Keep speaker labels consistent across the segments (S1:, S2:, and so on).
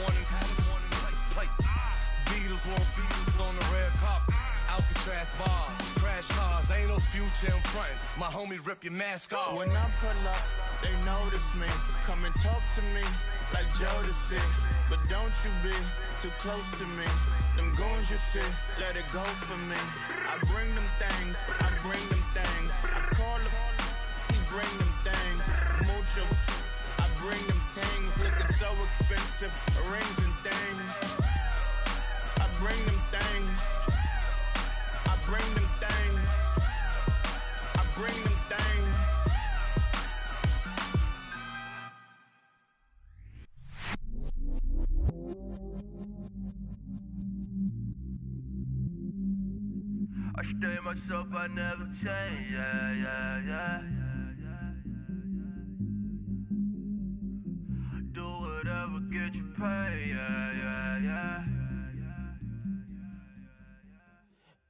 S1: morning plate. Beatles want Beatles on the red carpet. Alcatraz bars, crash cars, ain't no future in front. My homies rip your mask off.
S2: When I pull up, they notice me. Come and talk to me like Jodeci. But don't you be too close to me. Them goons you see, let it go for me. I bring them things, I bring them things. I call him, he bring them things. Mucho, I bring them things. Looking so expensive, rings and things. I bring them things. I bring them things. I bring them things.
S3: I stay myself, I never change, yeah. Do whatever, get you paid, yeah.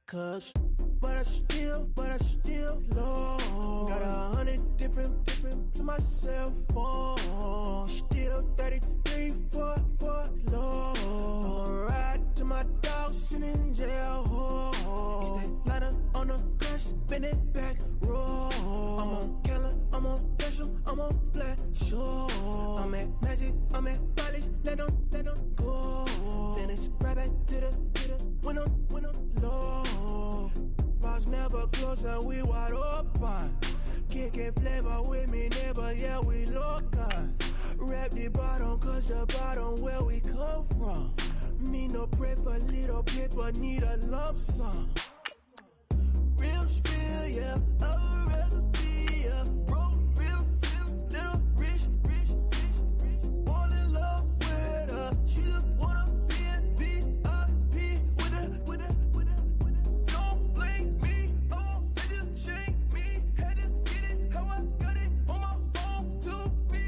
S4: Cause, but I still low. Got 100 different to my cell phone. Still 33 for low. I'ma ride to my dog sitting in jail. It's that lighter on the grass, spin it back, roll. I'm on Keller, I'm on Bishop, I'm on Flat Shore. I'm at Magic, I'm at Bally's, let them go. Then it's right back to the when I'm low. Bars never close and we wide open. Kicking flavor with me, neighbor, yeah, we local. Rap the bottom, cause the bottom where we come from. Me no pray for little paper, need a lump sum. Real spill, yeah, a recipe, yeah. Broke, real, little rich. All in love with her. She just wanna be in VIP with it. Don't blame me, oh, they just shake me. Had to get it, how I got it on my phone to me.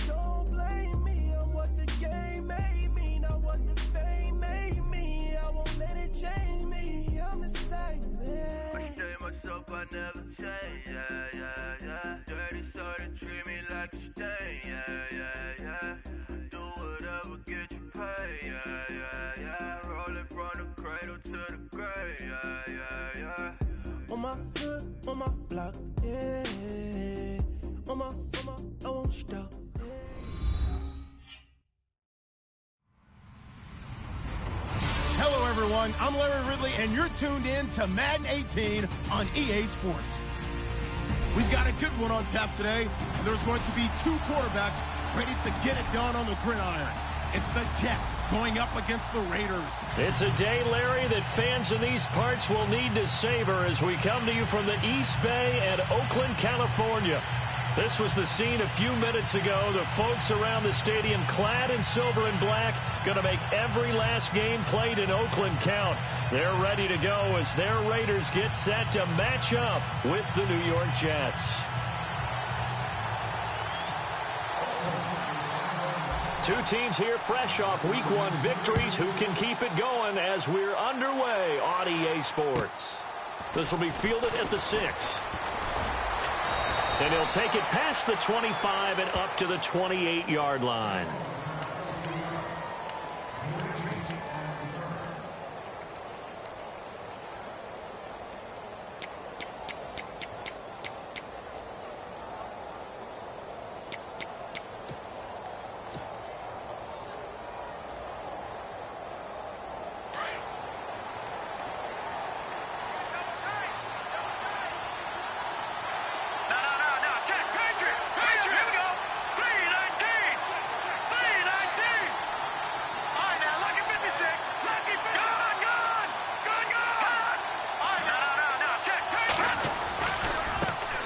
S4: Don't blame me, I'm what the game made me, not what the fame made me. I won't let it change me, I'm the same man.
S3: I stay myself, I never change, yeah. Dirty, so they treat me like a stain, yeah. Do whatever, get you paid, yeah. Rolling from the cradle to the grave, yeah.
S4: On my hood, on my block, yeah. On my, I won't stop.
S5: Hello, everyone. I'm Larry Ridley, and you're tuned in to Madden 18 on EA Sports. We've got a good one on tap today, and there's going to be two quarterbacks ready to get it done on the gridiron. It's the Jets going up against the Raiders.
S6: It's a day, Larry, that fans in these parts will need to savor as we come to you from the East Bay and Oakland, California. This was the scene a few minutes ago. The folks around the stadium clad in silver and black going to make every last game played in Oakland count. They're ready to go as their Raiders get set to match up with the New York Jets. Two teams here fresh off Week 1 victories. Who can keep it going as we're underway on EA Sports? This will be fielded at the 6. And he'll take it past the 25 and up to the 28-yard line.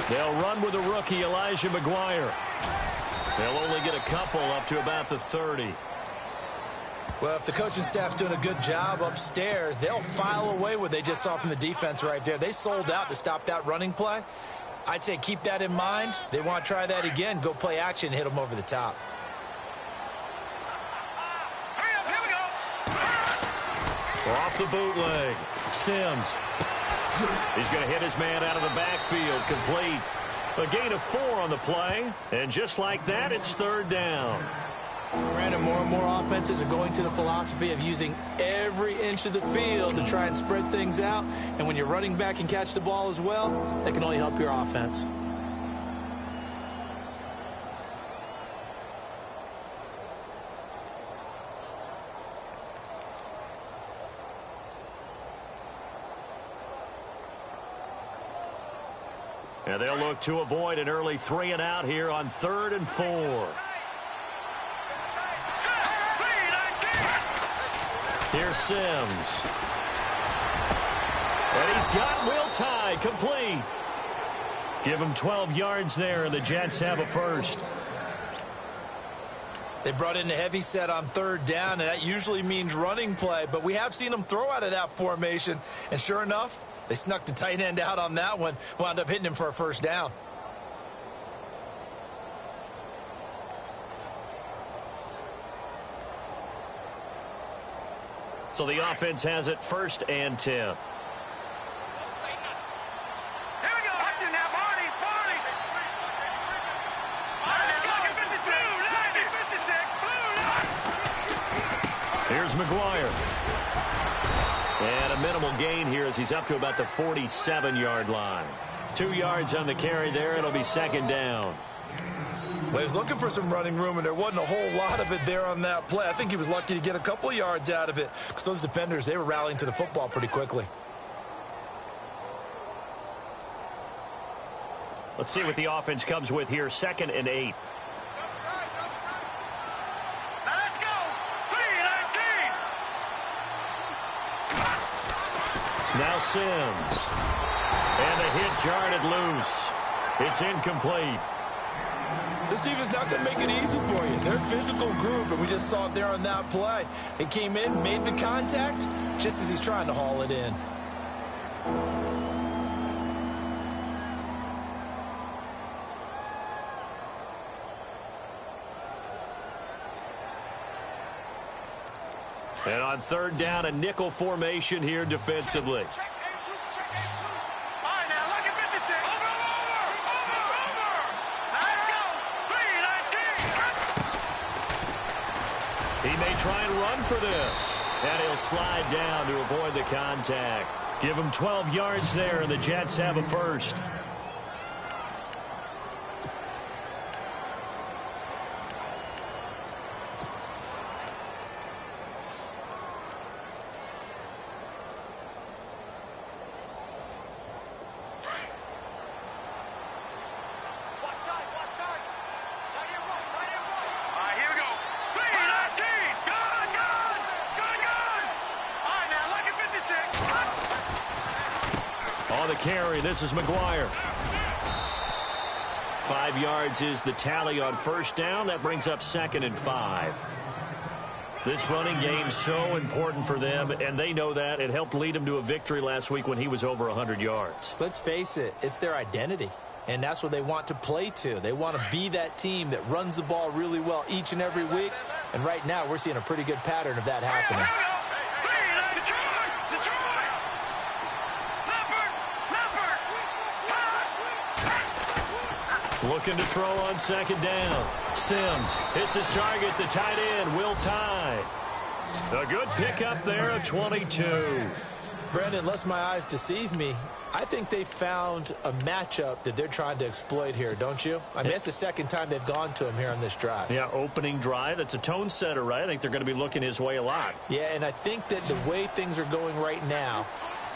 S6: They'll run with the rookie, Elijah McGuire. They'll only get a couple up to about the 30.
S7: Well, if the coaching staff's doing a good job upstairs, they'll file away what they just saw from the defense right there. They sold out to stop that running play. I'd say keep that in mind. They want to try that again, go play action, hit them over the top.
S3: Hurry up, here we go.
S6: Off the bootleg, Sims. He's going to hit his man out of the backfield, complete. A gain of 4 on the play, and just like that, it's third down.
S7: Brandon, more and more offenses are going to the philosophy of using every inch of the field to try and spread things out. And when you're running back and catch the ball as well, that can only help your offense.
S6: And they'll look to avoid an early 3 and out here on 3rd and 4. Here's Sims. And he's got Will Tye complete. Give him 12 yards there, and the Jets have a first.
S7: They brought in a heavy set on 3rd down, and that usually means running play. But we have seen them throw out of that formation. And sure enough, they snuck the tight end out on that one, wound up hitting him for a first down.
S6: So the offense has it 1st and 10.
S3: Here we go. Watch it now, Barney. Let's go. Get 56.
S6: Here's McGuire. And a minimal gain here as he's up to about the 47-yard line. 2 yards on the carry there. It'll be 2nd down.
S7: Well, he was looking for some running room, and there wasn't a whole lot of it there on that play. I think he was lucky to get a couple of yards out of it because those defenders, they were rallying to the football pretty quickly.
S6: Let's see what the offense comes with here. 2nd and 8.
S3: Let's go. 3-19.
S6: Now Sims. And the hit jarred it loose. It's incomplete.
S7: This defense not going to make it easy for you. They're a physical group, and we just saw it there on that play. It came in, made the contact, just as he's trying to haul it in.
S6: And on 3rd down, a nickel formation here defensively. He may try and run for this. And he'll slide down to avoid the contact. Give him 12 yards there, and the Jets have a first. On the carry, this is McGuire. 5 yards is the tally on 1st down. That brings up 2nd and 5. This running game's so important for them, and they know that. It helped lead them to a victory last week when he was over 100 yards.
S7: Let's face it, it's their identity, and that's what they want to play to. They want to be that team that runs the ball really well each and every week, and right now we're seeing a pretty good pattern of that happening.
S6: Looking to throw on 2nd down. Sims hits his target, the tight end, Will Tye. A good pickup there of 22.
S7: Brandon, unless my eyes deceive me, I think they found a matchup that they're trying to exploit here, don't you? I mean, it's the 2nd time they've gone to him here on this drive.
S6: Yeah, opening drive. It's a tone setter, right? I think they're going to be looking his way a lot.
S7: Yeah, and I think that the way things are going right now,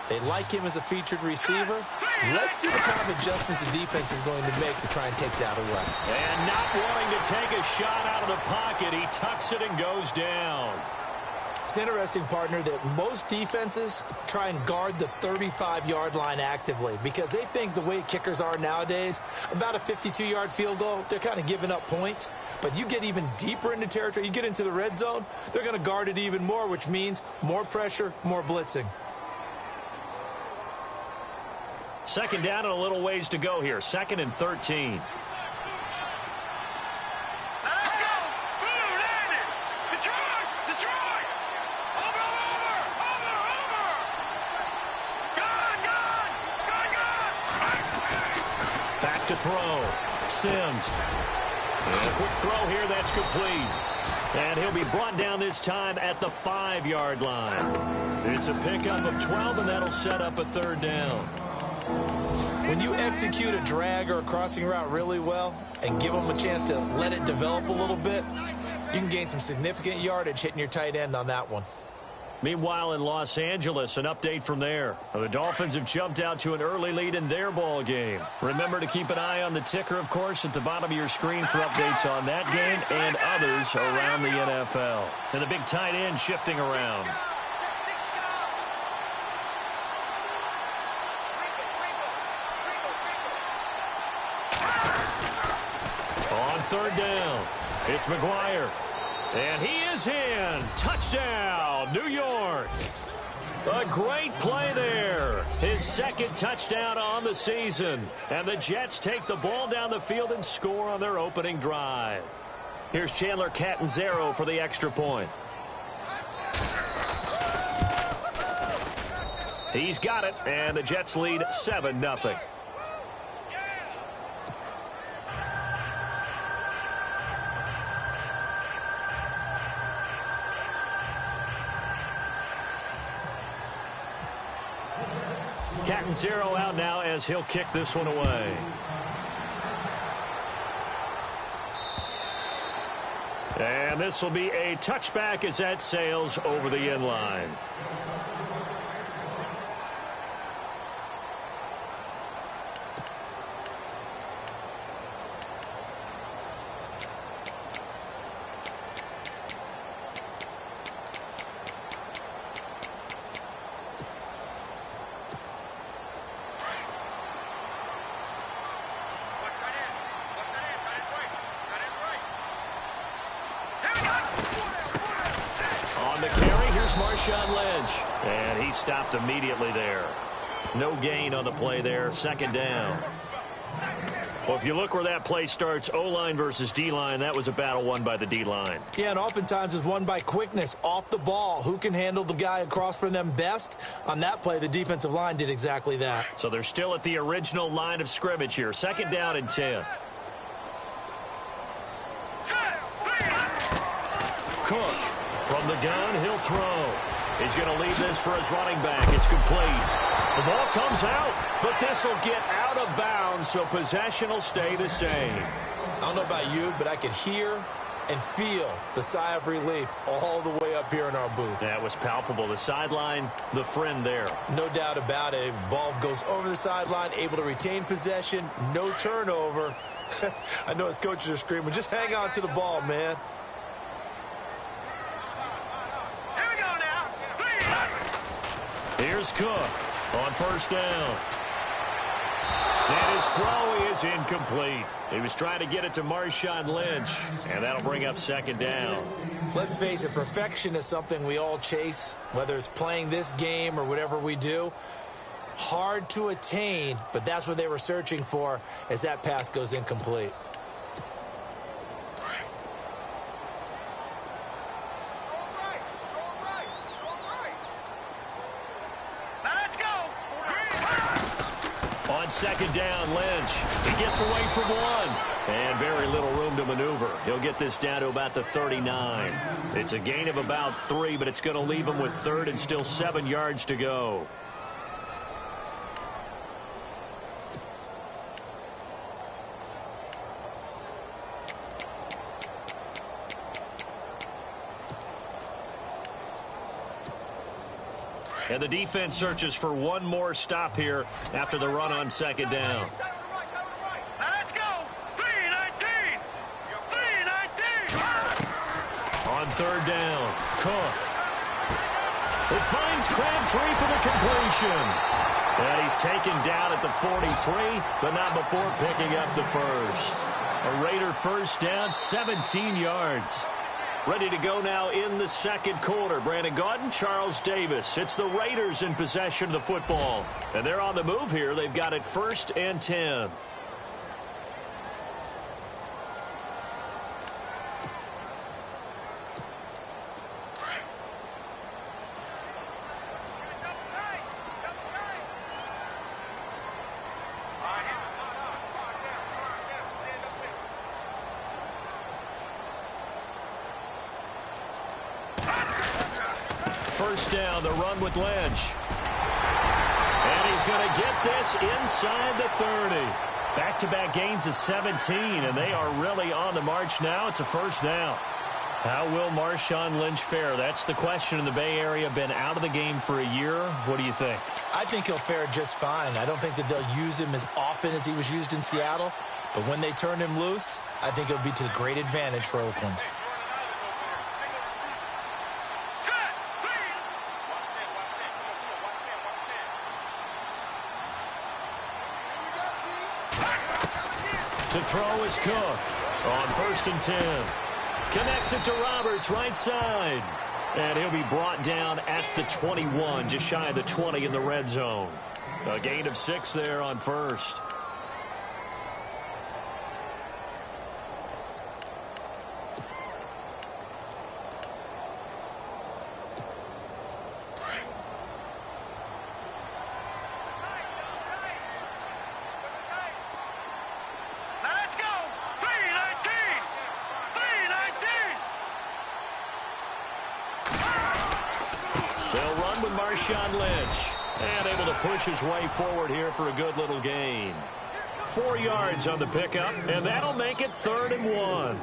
S7: they like him as a featured receiver. Let's see the kind of adjustments the defense is going to make to try and take that away.
S6: And not wanting to take a shot out of the pocket, he tucks it and goes down.
S7: It's interesting, partner, that most defenses try and guard the 35-yard line actively because they think the way kickers are nowadays, about a 52-yard field goal, they're kind of giving up points. But you get even deeper into territory, you get into the red zone, they're going to guard it even more, which means more pressure, more blitzing.
S6: 2nd down and a little ways to go here. 2nd and 13. Back to throw. Sims. And a quick throw here. That's complete. And he'll be brought down this time at the 5-yard line. It's a pickup of 12, and that'll set up a 3rd down.
S7: When you execute a drag or a crossing route really well and give them a chance to let it develop a little bit, you can gain some significant yardage hitting your tight end on that one.
S6: Meanwhile, in Los Angeles, an update from there. The Dolphins have jumped out to an early lead in their ball game. Remember to keep an eye on the ticker, of course, at the bottom of your screen for updates on that game and others around the NFL. And the big tight end shifting around. On 3rd down, it's McGuire. And he is in. Touchdown, New York. A great play there. His 2nd touchdown on the season. And the Jets take the ball down the field and score on their opening drive. Here's Chandler Catanzaro for the extra point. He's got it, and the Jets lead 7-0. Catanzaro out now as he'll kick this one away. And this will be a touchback as that sails over the end line. And he stopped immediately there. No gain on the play there. 2nd down. Well, if you look where that play starts, O-line versus D-line, that was a battle won by the D-line.
S7: Yeah, and oftentimes it's won by quickness off the ball. Who can handle the guy across from them best? On that play, the defensive line did exactly that.
S6: So they're still at the original line of scrimmage here. 2nd down and 10. Cook from the gun, he'll throw. He's going to leave this for his running back. It's complete. The ball comes out, but this will get out of bounds, so possession will stay the same.
S7: I don't know about you, but I could hear and feel the sigh of relief all the way up here in our booth.
S6: That was palpable. The sideline, the friend there.
S7: No doubt about it. Ball goes over the sideline, able to retain possession, no turnover. I know his coaches are screaming, just hang on to the ball, man.
S6: Here's Cook on 1st down. And his throw is incomplete. He was trying to get it to Marshawn Lynch, and that'll bring up 2nd down.
S7: Let's face it, perfection is something we all chase, whether it's playing this game or whatever we do. Hard to attain, but that's what they were searching for as that pass goes incomplete.
S6: On 2nd down, Lynch. He gets away from one. And very little room to maneuver. He'll get this down to about the 39. It's a gain of about 3, but it's going to leave him with 3rd and still 7 yards to go. And the defense searches for one more stop here after the run on 2nd down.
S3: Let's go. 3-19. 3-19.
S6: On 3rd down, Cook. It finds Crabtree for the completion. And he's taken down at the 43, but not before picking up the first. A Raider 1st down, 17 yards. Ready to go now in the 2nd quarter. Brandon Gaudin, Charles Davis. It's the Raiders in possession of the football. And they're on the move here. They've got it 1st and 10. first down. The run with Lynch. And he's going to get this inside the 30. Back-to-back gains of 17, and they are really on the march now. It's a first down. How will Marshawn Lynch fare? That's the question in the Bay Area. Been out of the game for a year. What do you think?
S7: I think he'll fare just fine. I don't think that they'll use him as often as he was used in Seattle. But when they turn him loose, I think it'll be to great advantage for Oakland.
S6: To throw is Cook on 1st and 10. Connects it to Roberts, right side. And he'll be brought down at the 21, just shy of the 20 in the red zone. A gain of 6 there on first. Marshawn Lynch, and able to push his way forward here for a good little gain. 4 yards on the pickup, and that'll make it 3rd and 1.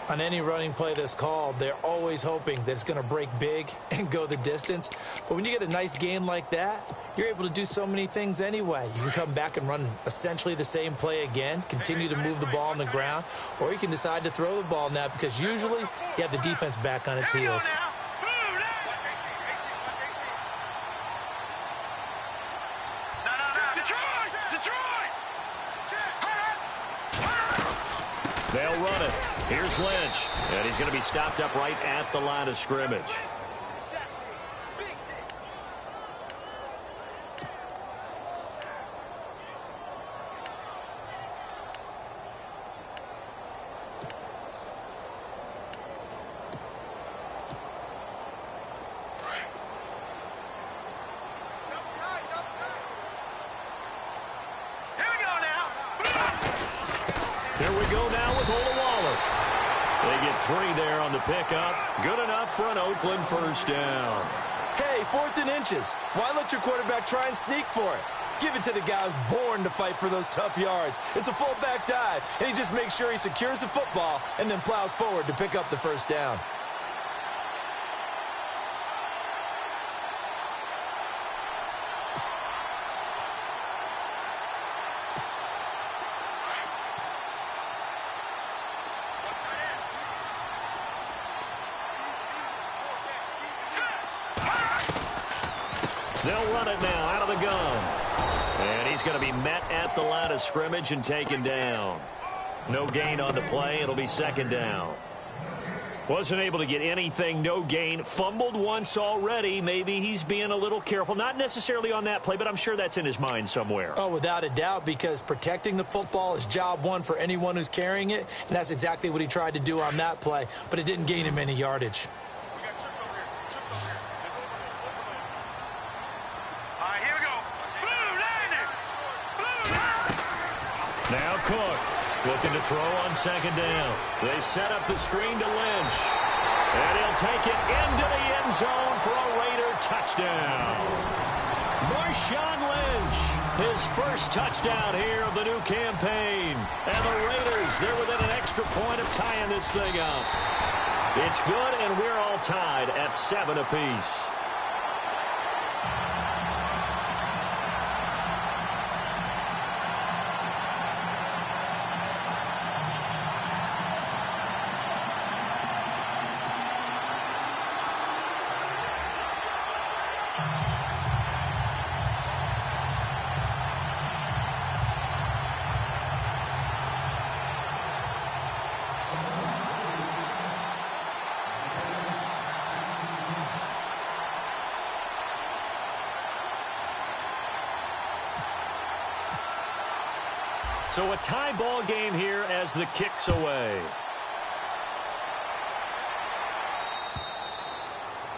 S7: On any running play that's called, they're always hoping that it's going to break big and go the distance. But when you get a nice gain like that, you're able to do so many things anyway. You can come back and run essentially the same play again, continue to move the ball on the ground, or you can decide to throw the ball now because usually you have the defense back on its heels.
S6: They'll run it. Here's Lynch, and he's going to be stopped up right at the line of scrimmage. Pickup. Good enough for an Oakland first down.
S7: Hey, 4th and inches. Why let your quarterback try and sneak for it? Give it to the guy who's born to fight for those tough yards. It's a fullback dive, and he just makes sure he secures the football and then plows forward to pick up the first down.
S6: They'll run it now out of the gun. And he's going to be met at the line of scrimmage and taken down. No gain on the play. It'll be 2nd down. Wasn't able to get anything. No gain. Fumbled once already. Maybe he's being a little careful. Not necessarily on that play, but I'm sure that's in his mind somewhere.
S7: Oh, without a doubt, because protecting the football is job one for anyone who's carrying it, and that's exactly what he tried to do on that play, but it didn't gain him any yardage.
S6: Now Cook looking to throw on 2nd down. They set up the screen to Lynch. And he'll take it into the end zone for a Raider touchdown. Marshawn Lynch, his first touchdown here of the new campaign. And the Raiders, they're within an extra point of tying this thing up. It's good, and we're all tied at 7 apiece. So a tie ball game here as the kick's away.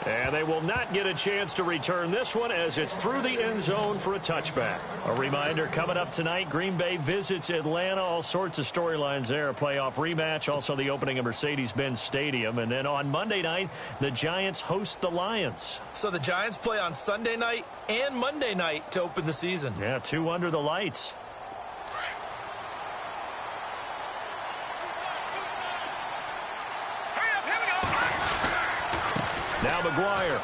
S6: And they will not get a chance to return this one as it's through the end zone for a touchback. A reminder, coming up tonight, Green Bay visits Atlanta. All sorts of storylines there. A playoff rematch, also the opening of Mercedes-Benz Stadium. And then on Monday night, the Giants host the Lions.
S7: So the Giants play on Sunday night and Monday night to open the season.
S6: Yeah, 2 under the lights. Now McGuire.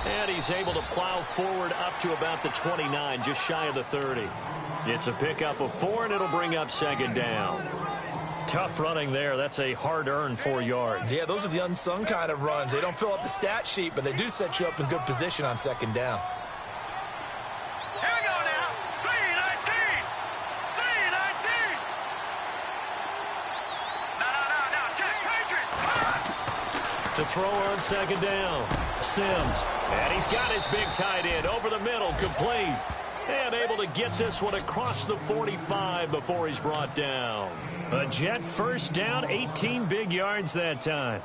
S6: And he's able to plow forward up to about the 29, just shy of the 30. It's a pickup of 4, and it'll bring up second down. Tough running there. That's a hard-earned 4 yards.
S7: Yeah, those are the unsung kind of runs. They don't fill up the stat sheet, but they do set you up in good position on second down.
S3: Here we go now. 3-19. 3-19. No. Check. Patriot.
S6: To throw on second down. Sims. And he's got his big tight end over the middle. Complete. And able to get this one across the 45 before he's brought down. A Jet first down, 18 big yards that time.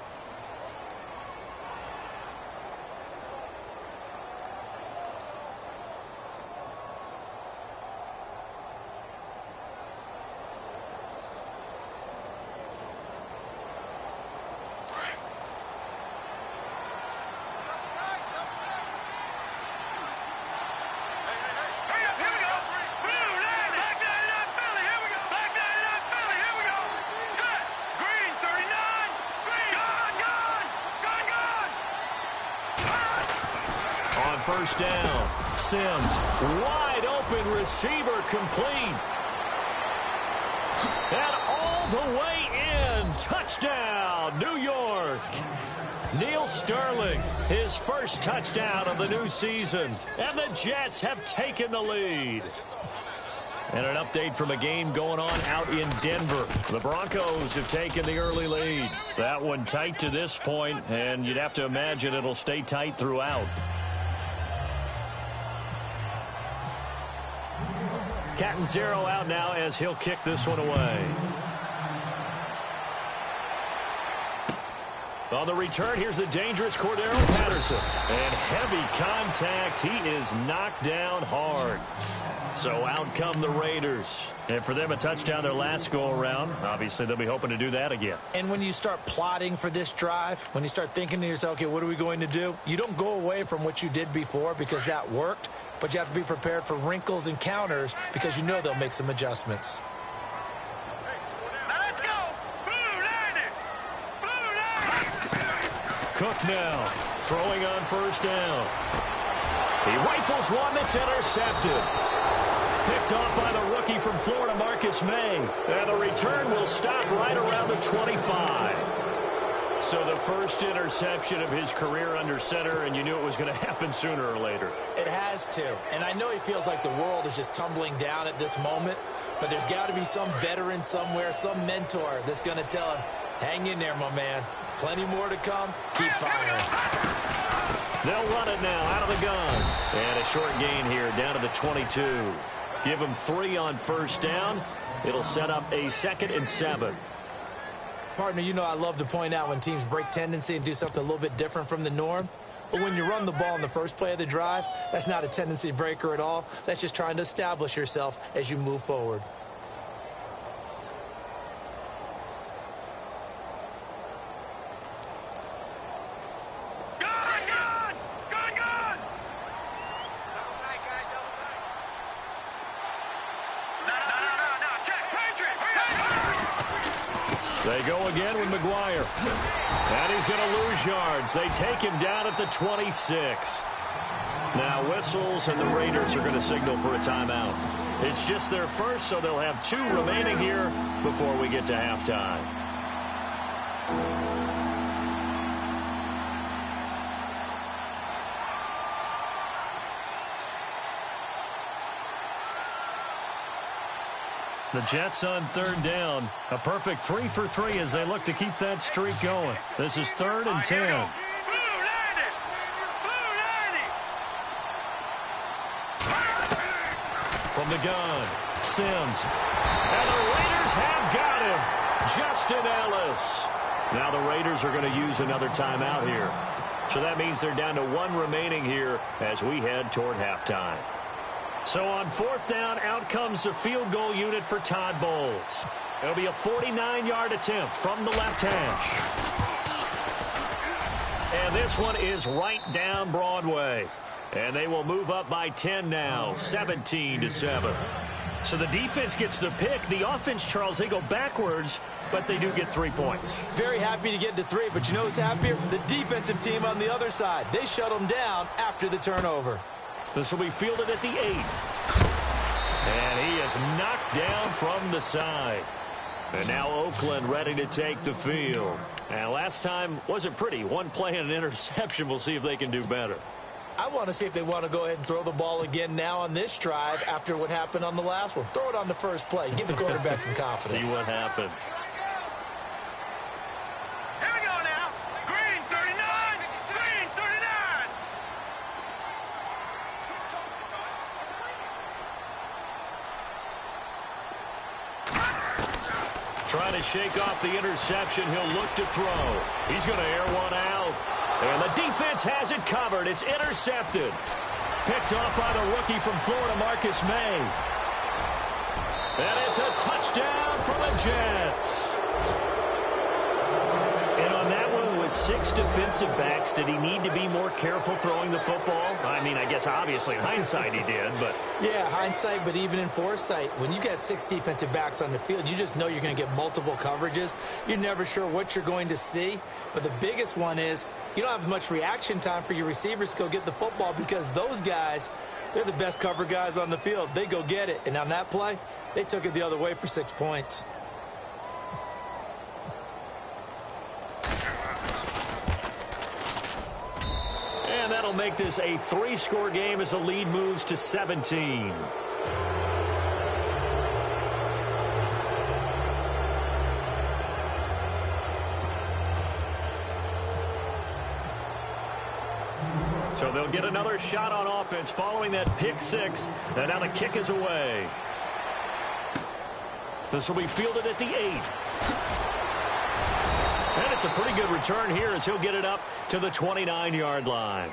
S6: First down. Sims, wide open receiver, complete. And all the way in. Touchdown, New York. Neil Sterling, his first touchdown of the new season. And the Jets have taken the lead. And an update from a game going on out in Denver. The Broncos have taken the early lead. That one tight to this point, and you'd have to imagine it'll stay tight throughout. Cat and zero out now as he'll kick this one away. On the return, here's the dangerous Cordero Patterson. And heavy contact. He is knocked down hard. So out come the Raiders. And for them, a touchdown their last go-around. Obviously, they'll be hoping to do that again.
S7: And when you start plotting for this drive, when you start thinking to yourself, okay, what are we going to do? You don't go away from what you did before because that worked. But you have to be prepared for wrinkles and counters because you know they'll make some adjustments.
S3: Now let's go. Blue 90. Blue 90.
S6: Cook now, throwing on first down. He rifles one that's intercepted. Picked off by the rookie from Florida, Marcus May. And the return will stop right around the 25. So the first interception of his career under center, and you knew it was going to happen sooner or later.
S7: It has to. And I know he feels like the world is just tumbling down at this moment, but there's got to be some veteran somewhere, some mentor that's going to tell him, hang in there, my man. Plenty more to come. Keep firing.
S6: They'll run it now out of the gun. And a short gain here down to the 22. Give him 3 on first down. It'll set up a 2nd and 7.
S7: Partner, you know I love to point out when teams break tendency and do something a little bit different from the norm. But when you run the ball in the first play of the drive, that's not a tendency breaker at all. That's just trying to establish yourself as you move forward.
S6: They go again with McGuire. And he's going to lose yards. They take him down at the 26. Now whistles, and the Raiders are going to signal for a timeout. It's just their first, so they'll have 2 remaining here before we get to halftime. The Jets on 3rd down. A perfect 3 for 3 as they look to keep that streak going. This is 3rd and 10. From the gun, Sims. And the Raiders have got him. Justin Ellis. Now the Raiders are going to use another timeout here. So that means they're down to 1 remaining here as we head toward halftime. So on 4th down, out comes the field goal unit for Todd Bowles. It'll be a 49-yard attempt from the left hash. And this one is right down Broadway. And they will move up by 10 now, 17-7. So the defense gets the pick. The offense, Charles, they go backwards, but they do get 3 points.
S7: Very happy to get to 3, but you know who's happier? The defensive team on the other side. They shut them down after the turnover.
S6: This will be fielded at the 8. And he is knocked down from the side. And now Oakland ready to take the field. And last time wasn't pretty. 1 play and an interception. We'll see if they can do better.
S7: I want to see if they want to go ahead and throw the ball again now on this drive after what happened on the last one. Throw it on the first play. Give the quarterback some confidence.
S6: See what happens.
S3: Here we go now. Green 39. Green 39.
S6: Trying to shake off the interception. He'll look to throw. He's going to air one out. And the defense has it covered. It's intercepted. Picked off by the rookie from Florida, Marcus May. And it's a touchdown for the Jets. And on that one, with 6 defensive backs, did he need to be more careful throwing the football? I mean, I guess obviously in hindsight he did, but...
S7: Yeah, hindsight, but even in foresight, when you got 6 defensive backs on the field, you just know you're going to get multiple coverages. You're never sure what you're going to see. But the biggest one is you don't have much reaction time for your receivers to go get the football because those guys, they're the best cover guys on the field. They go get it. And on that play, they took it the other way for 6 points.
S6: And that'll make this a 3-score game as the lead moves to 17. So they'll get another shot on offense following that pick 6. And now the kick is away. This will be fielded at the 8. And it's a pretty good return here as he'll get it up to the 29-yard line.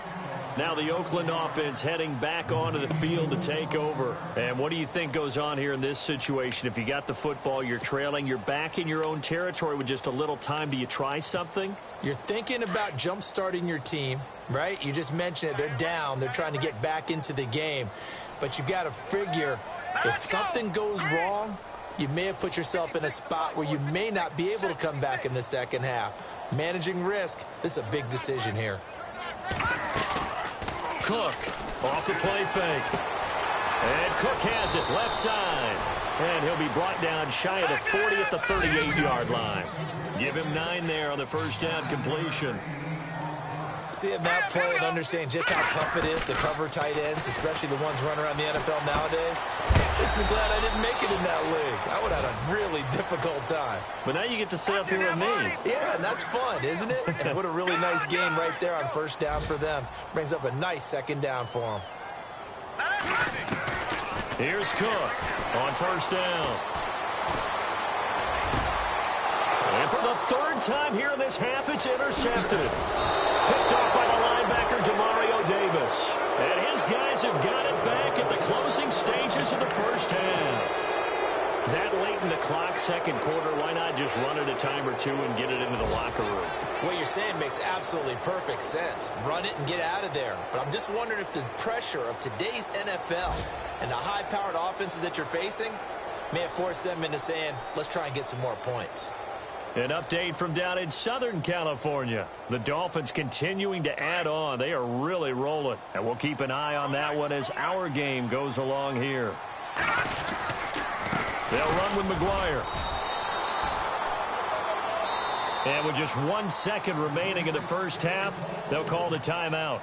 S6: Now the Oakland offense heading back onto the field to take over. And what do you think goes on here in this situation? If you got the football, you're trailing, you're back in your own territory with just a little time. Do you try something?
S7: You're thinking about jump-starting your team, right? You just mentioned it. They're down. They're trying to get back into the game. But you've got to figure if something goes wrong, you may have put yourself in a spot where you may not be able to come back in the second half. Managing risk, this is a big decision here.
S6: Cook off the play fake. And Cook has it left side. And he'll be brought down shy of the 40 at the 38-yard line. Give him 9 there on the first down completion.
S7: Seeing that play and understanding just how tough it is to cover tight ends, especially the ones running around the NFL nowadays, makes me glad I didn't make it in that league. I would have had a really difficult time.
S6: But now you get to sit up here with me.
S7: Yeah, and that's fun, isn't it? And what a really nice game right there on first down for them. Brings up a nice second down for them.
S6: Here's Cook on first down. And for the 3rd time here in this half, it's intercepted. Picked off by the linebacker, Demario Davis. And his guys have got it back at the closing stages of the first half. That late in the clock, second quarter, why not just run it a time or two and get it into the locker room?
S7: What you're saying makes absolutely perfect sense. Run it and get out of there. But I'm just wondering if the pressure of today's NFL and the high-powered offenses that you're facing may have forced them into saying, let's try and get some more points.
S6: An update from down in Southern California. The Dolphins continuing to add on. They are really rolling. And we'll keep an eye on that one as our game goes along here. They'll run with McGuire. And with just 1 second remaining in the first half, they'll call the timeout.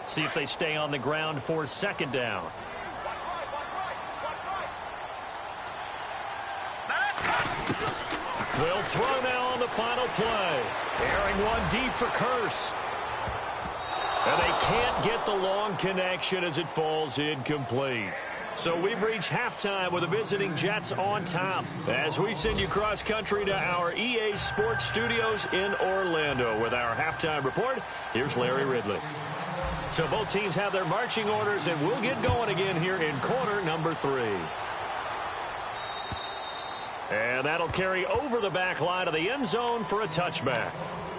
S6: See if they stay on the ground for second down. They'll throw now on the final play. Airing one deep for Curse. And they can't get the long connection as it falls incomplete. So we've reached halftime with the visiting Jets on top as we send you cross-country to our EA Sports Studios in Orlando with our halftime report. Here's Larry Ridley. So both teams have their marching orders, and we'll get going again here in quarter number 3. And that'll carry over the back line of the end zone for a touchback.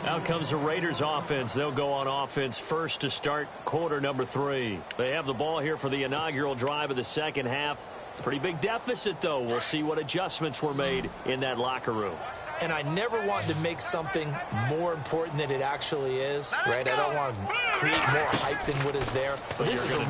S6: Out comes the Raiders offense. They'll go on offense first to start quarter number 3. They have the ball here for the inaugural drive of the second half. Pretty big deficit, though. We'll see what adjustments were made in that locker room.
S7: And I never want to make something more important than it actually is, right? I don't want to create more hype than what is there.
S6: But this is I'm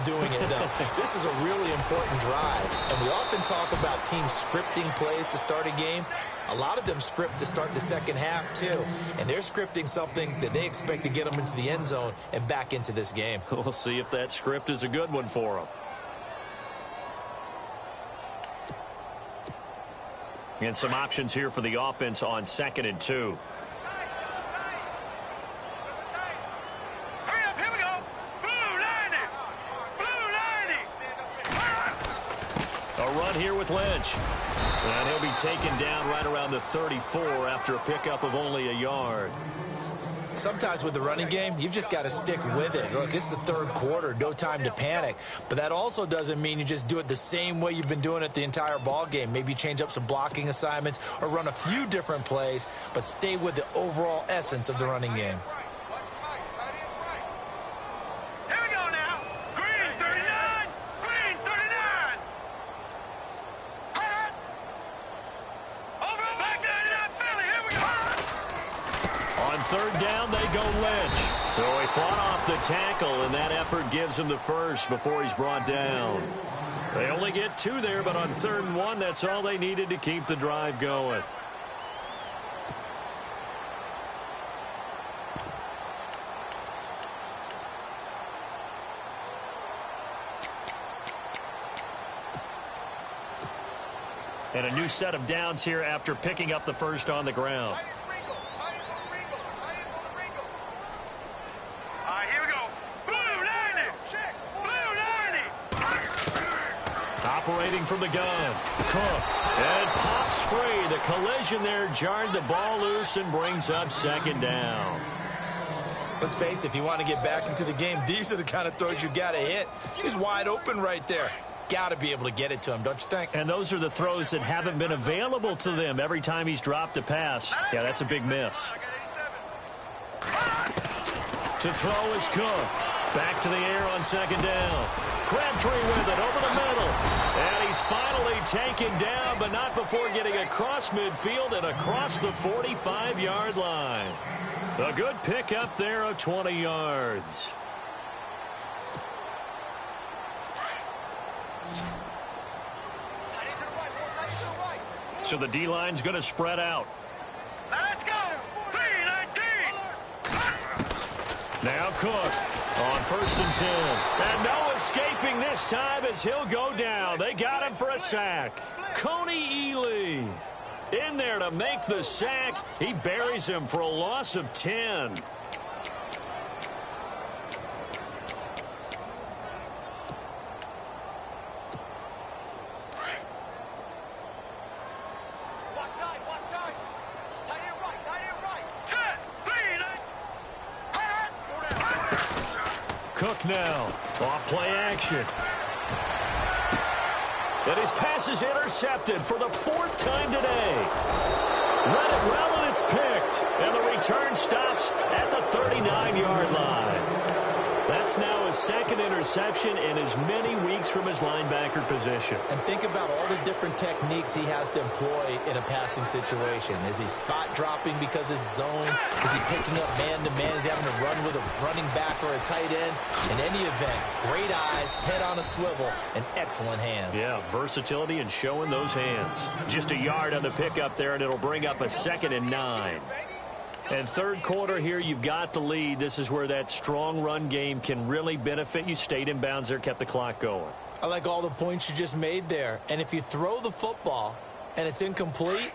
S7: doing it, though. This is a really important drive. And we often talk about teams scripting plays to start a game. A lot of them script to start the second half, too. And they're scripting something that they expect to get them into the end zone and back into this game.
S6: We'll see if that script is a good one for them. And some options here for the offense on 2nd and 2.
S3: Hurry up, here we go. Blue 90.
S6: A run here with Lynch. And he'll be taken down right around the 34 after a pickup of only a yard.
S7: Sometimes with the running game, you've just got to stick with it. Look, it's the third quarter, no time to panic. But that also doesn't mean you just do it the same way you've been doing it the entire ball game. Maybe change up some blocking assignments or run a few different plays, but stay with the overall essence of the running game.
S3: Here we go now. Green 39. Green 39. Over back 99 Philly. Here we go.
S6: On third down, they go Lynch. So he fought off the tackle, and that effort gives him the first before he's brought down. They only get 2 there, but on 3rd and 1, that's all they needed to keep the drive going. And a new set of downs here after picking up the first on the ground. Operating from the gun, Cook, and pops free. The collision there jarred the ball loose and brings up 2nd down.
S7: Let's face it, if you want to get back into the game, these are the kind of throws you got to hit. He's wide open right there. Got to be able to get it to him, don't you think?
S6: And those are the throws that haven't been available to them every time he's dropped a pass. Yeah, that's a big miss. To throw is Cook. Back to the air on 2nd down. Crabtree with it over the middle. And he's finally taken down, but not before getting across midfield and across the 45-yard line. A good pickup there of 20 yards. So the D-line's going to spread out.
S3: Let's go.
S6: Now Cook on 1st and 10. And no escaping this time as he'll go down. They got him for a sack. Coney Ely in there to make the sack. He buries him for a loss of 10. Cook now, off play action. And his pass is intercepted for the 4th time today. Read it well, and it's picked. And the return stops at the 39-yard line. That's now his 2nd interception in as many weeks from his linebacker position.
S7: And think about all the different techniques he has to employ in a passing situation. Is he spot dropping because it's zone? Is he picking up man-to-man? Is he having to run with a running back or a tight end? In any event, great eyes, head on a swivel, and excellent hands.
S6: Yeah, versatility and showing those hands. Just a yard on the pickup there, and it'll bring up a 2nd and 9. And 3rd quarter here, you've got the lead. This is where that strong run game can really benefit you. Stayed in bounds there, kept the clock going.
S7: I like all the points you just made there. And if you throw the football and it's incomplete,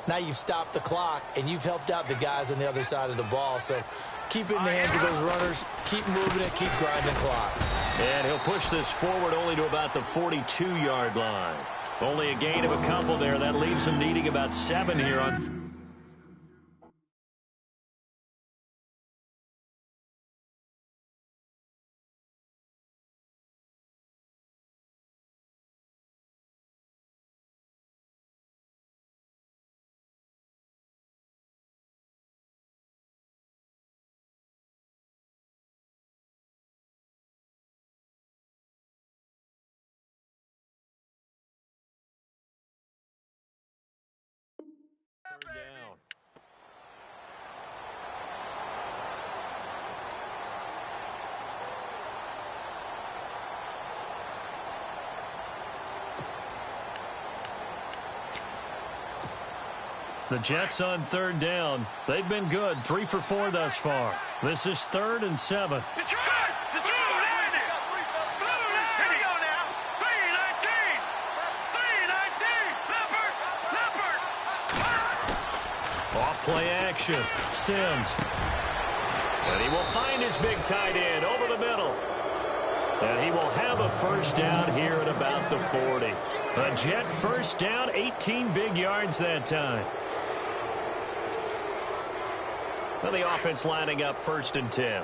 S7: now you've stopped the clock, and you've helped out the guys on the other side of the ball. So keep it in the hands of those runners, keep moving it, keep grinding clock.
S6: And he'll push this forward only to about the 42-yard line. Only a gain of a couple there. That leaves him needing about 7 here on... Third down. The Jets on third down. They've been good, 3 for 4 thus far. This is 3rd and 7. Off-play action. Sims. And he will find his big tight end over the middle. And he will have a first down here at about the 40. A Jet first down, 18 big yards that time. And the offense lining up 1st and 10.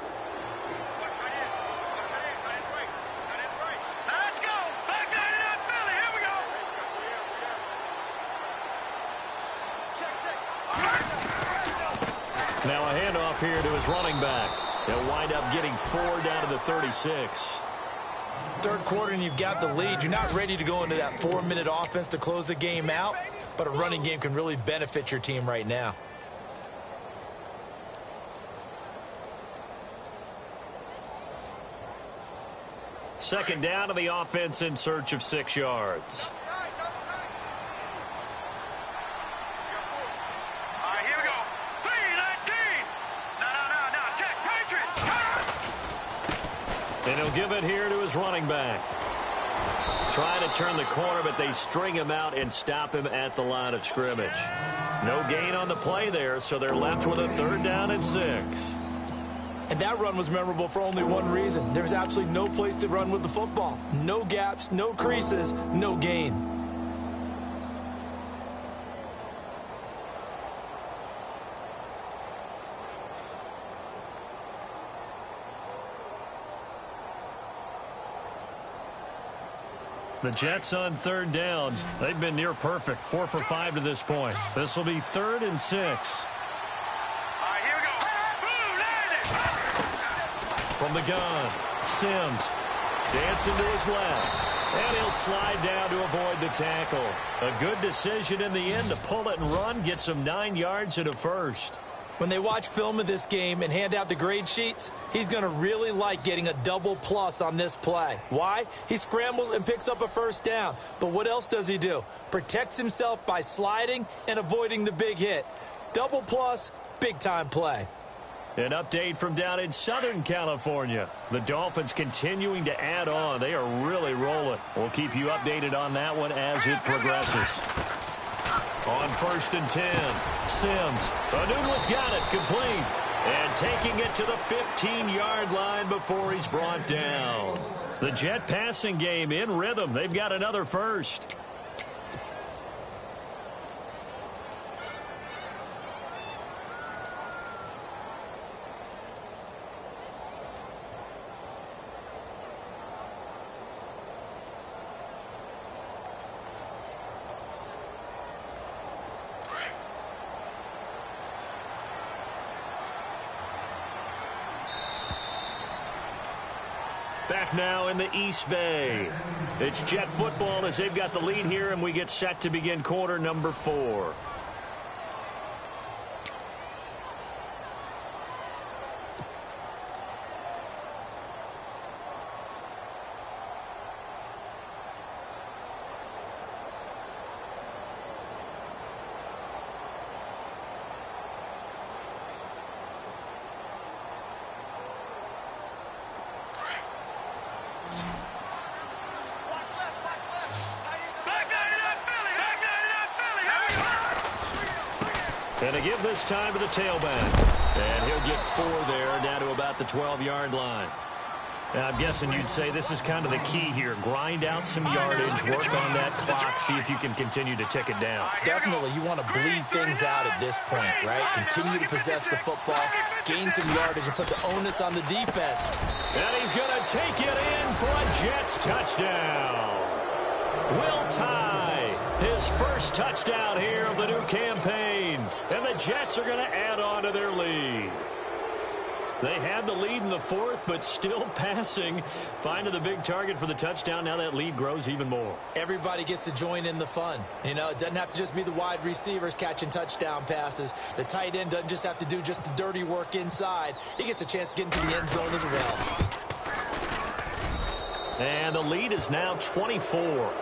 S6: Now a handoff here to his running back. They'll wind up getting 4 down to the 36.
S7: Third quarter and you've got the lead. You're not ready to go into that 4-minute offense to close the game out, but a running game can really benefit your team right now.
S6: Second down to the offense in search of 6 yards. And he'll give it here to his running back. Trying to turn the corner, but they string him out and stop him at the line of scrimmage. No gain on the play there, so they're left with a 3rd down and 6.
S7: And that run was memorable for only one reason. There's absolutely no place to run with the football. No gaps, no creases, no gain.
S6: The Jets on 3rd down. They've been near perfect. 4 for 5 to this point. This will be 3rd and 6. From the gun, Sims dancing to his left. And he'll slide down to avoid the tackle. A good decision in the end to pull it and run. Gets him 9 yards and a first.
S7: When they watch film of this game and hand out the grade sheets, he's going to really like getting a double plus on this play. Why? He scrambles and picks up a first down. But what else does he do? Protects himself by sliding and avoiding the big hit. Double plus, big-time play.
S6: An update from down in Southern California. The Dolphins continuing to add on. They are really rolling. We'll keep you updated on that one as it progresses. On 1st and 10, Sims. Anunwa's got it complete. And taking it to the 15-yard line before he's brought down. The Jet passing game in rhythm. They've got another first. Back now in the East Bay. It's Jet football as they've got the lead here, and we get set to begin quarter number 4. And to give this time to the tailback. And he'll get 4 there, down to about the 12-yard line. Now, I'm guessing you'd say this is kind of the key here. Grind out some yardage, work on that clock, see if you can continue to tick it down.
S7: Definitely, you want to bleed things out at this point, right? Continue to possess the football, gain some yardage, and put the onus on the defense.
S6: And he's going to take it in for a Jets touchdown. Will Tye, his first touchdown here of the new campaign. And the Jets are going to add on to their lead. They had the lead in the 4th, but still passing. Finding the big target for the touchdown. Now that lead grows even more.
S7: Everybody gets to join in the fun. You know, it doesn't have to just be the wide receivers catching touchdown passes. The tight end doesn't just have to do just the dirty work inside. He gets a chance to get into the end zone as well.
S6: And the lead is now 24.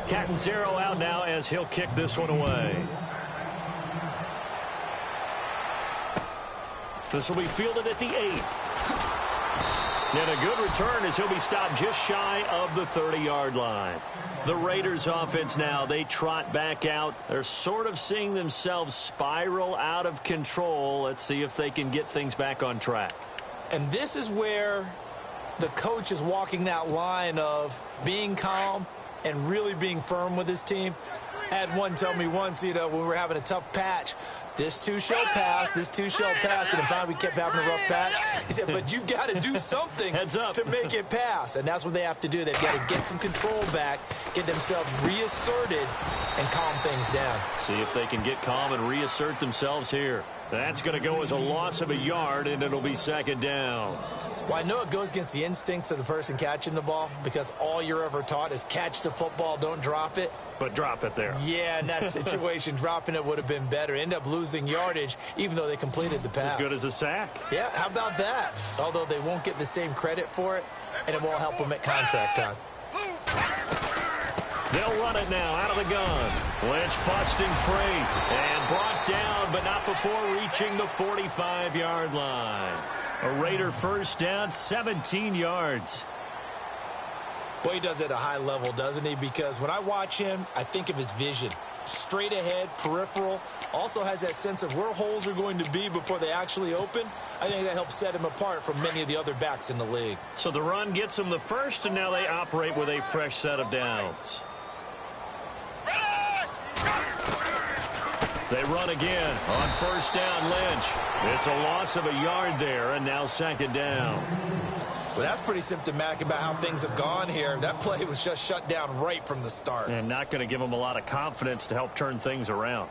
S6: Cat and 0 out now as he'll kick this one away. This will be fielded at the 8. And a good return as he'll be stopped just shy of the 30-yard line. The Raiders offense now, they trot back out. They're sort of seeing themselves spiral out of control. Let's see if they can get things back on track.
S7: And this is where the coach is walking that line of being calm and really being firm with his team. I had one tell me once, you know, when we were having a tough patch, this too shall pass, this too shall pass. And in fact, we kept having a rough patch. He said, but you've got to do something to make it pass. And that's what they have to do. They've got to get some control back, get themselves reasserted, and calm things down.
S6: See if they can get calm and reassert themselves here. That's going to go as a loss of a yard, and it'll be 2nd down.
S7: Well, I know it goes against the instincts of the person catching the ball because all you're ever taught is catch the football, don't drop it.
S6: But drop it there.
S7: Yeah, in that situation, dropping it would have been better. End up losing yardage, even though they completed the pass.
S6: As good as a sack.
S7: Yeah, how about that? Although they won't get the same credit for it, and it won't help them at contract time.
S6: They'll run it now out of the gun. Lynch busting free and brought down, but not before reaching the 45-yard line. A Raider first down, 17 yards.
S7: Boy, he does it at a high level, doesn't he? Because when I watch him, I think of his vision. Straight ahead, peripheral. Also has that sense of where holes are going to be before they actually open. I think that helps set him apart from many of the other backs in the league.
S6: So the run gets him the first, and now they operate with a fresh set of downs. They run again on first down. Lynch. It's a loss of a yard there, and now 2nd down.
S7: Well, that's pretty symptomatic about how things have gone here. That play was just shut down right from the start.
S6: And not going to give them a lot of confidence to help turn things around.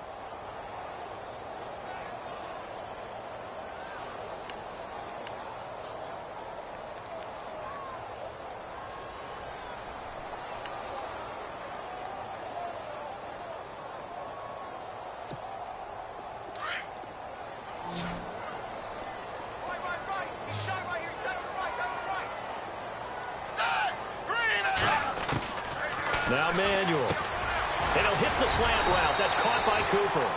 S6: Now Manuel. And he'll hit the slant route. That's caught by Cooper.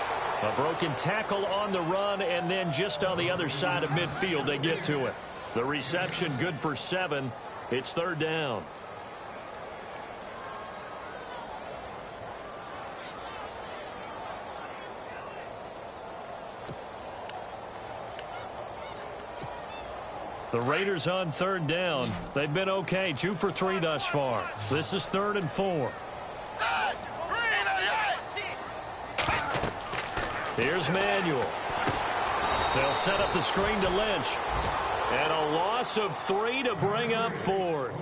S6: A broken tackle on the run, and then just on the other side of midfield, they get to it. The reception good for 7. It's 3rd down. The Raiders on 3rd down. They've been okay, 2 for 3 thus far. This is 3rd and 4. Here's Manuel. They'll set up the screen to Lynch. And a loss of 3 to bring up 4th.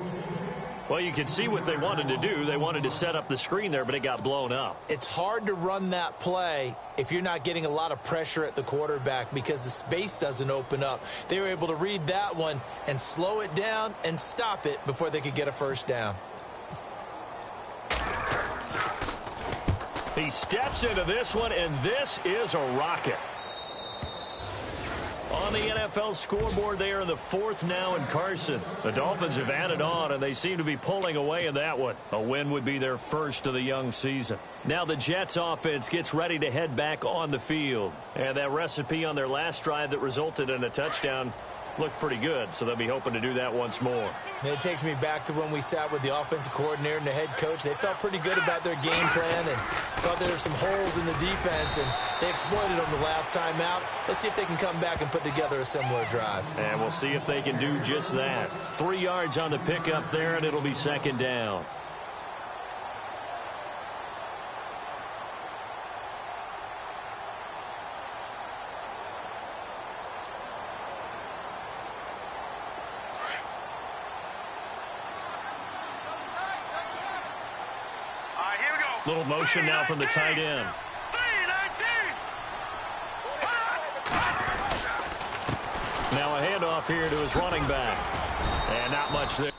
S6: Well, you can see what they wanted to do. They wanted to set up the screen there, but it got blown up.
S7: It's hard to run that play if you're not getting a lot of pressure at the quarterback because the space doesn't open up. They were able to read that one and slow it down and stop it before they could get a first down.
S6: He steps into this one, and this is a rocket. on the NFL scoreboard there in the fourth now in Carson. The Dolphins have added on, and they seem to be pulling away in that one. A win would be their first of the young season. Now the Jets offense gets ready to head back on the field. And that recipe on their last drive that resulted in a touchdown looked pretty good, so they'll be hoping to do that once more.
S7: And it takes me back to when we sat with the offensive coordinator and the head coach. They felt pretty good about their game plan and thought there were some holes in the defense, and they exploited them the last time out. Let's see if they can come back and put together a similar drive.
S6: And we'll see if they can do just that. 3 yards on the pickup there, and it'll be second down. Little motion now from the tight end. Now a handoff here to his running back. And not much there.